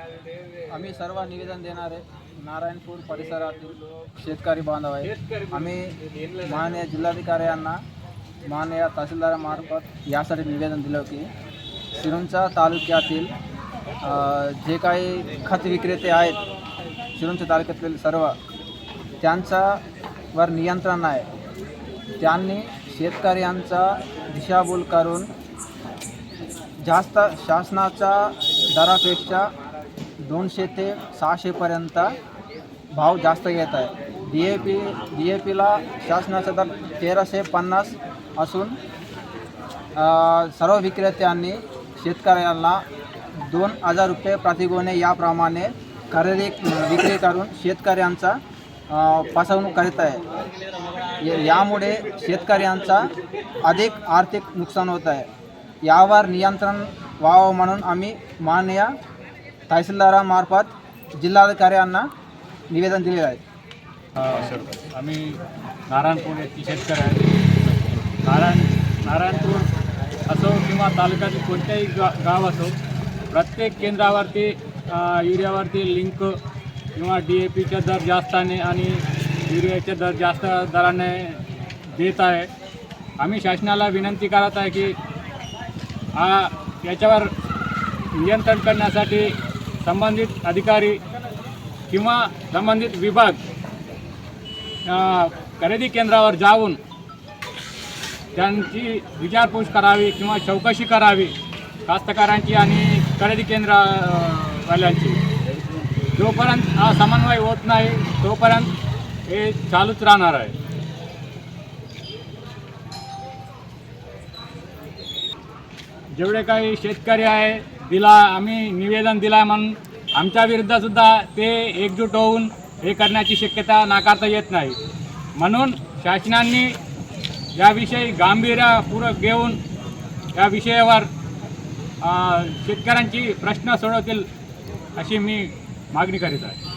आम्ही सर्व निवेदन देणारे नारायणपूर परिसरातील शेतकरी बांधव आहे। आम्ही माननीय जिल्हाधिकारी यांना माननीय तहसीलदारामार्फत यासाठी निवेदन दिलं की सिरोंचा तालुक्यातील जे काही खत विक्रेते आहेत सिरोंचा तालुक्यातील सर्व त्यांच्यावर नियंत्रण आहे। त्यांनी शेतकऱ्यांचा दिशाभूल करून जास्त शासनाच्या दरापेक्षा 200 ते 600 पर्यंत भाव जास्त घेत आहे। DAPला शासनाचा दर 1350 असून सर्व विक्रेत्यांनी शेतकऱ्यांना 2000 रुपये प्रतिगोणे याप्रमाणे खरेदी विक्री करून शेतकऱ्यांचा फसवणूक करीत आहे। यामुळे शेतकऱ्यांचा अधिक आर्थिक नुकसान होत आहे। यावर नियंत्रण व्हावं म्हणून आम्ही माननीय तहसीलदारामार्फत जिल्हाधिकाऱ्यांना निवेदन दिलेलं आहे। आम्ही नारायणपूर येथील शेतकरी आहे। नारायणपूर असो किंवा तालुक्यातील कोणत्याही गाव असो, प्रत्येक केंद्रावरती युरियावरती लिंक किंवा DAPचा दर जास्ताने आणि युरियाचे दर जास्त दराने देत आहे। आम्ही शासनाला विनंती करत आहे की याच्यावर नियंत्रण करण्यासाठी संबंधित अधिकारी किंवा संबंधित विभाग खरेदी केंद्रावर जाऊन त्यांची विचारपूस करावी किंवा चौकशी करावी कास्तकारांची आणि खरेदी केंद्रवाल्यांची। जोपर्यंत हा समन्वय होत नाही तोपर्यंत हे चालूच राहणार आहे। जेवढे काही शेतकरी आहे आम्ही निवेदन दिला म्हणून आमच्या विरुद्धसुद्धा ते एकजूट होऊन हे करण्याची शक्यता नाकारता येत नाही। म्हणून शासनाने याविषयी गांभीर्यपूर्वक घेऊन या विषयावर शेतकऱ्यांची प्रश्न सोडवतील अशी मी मागणी करीत आहे।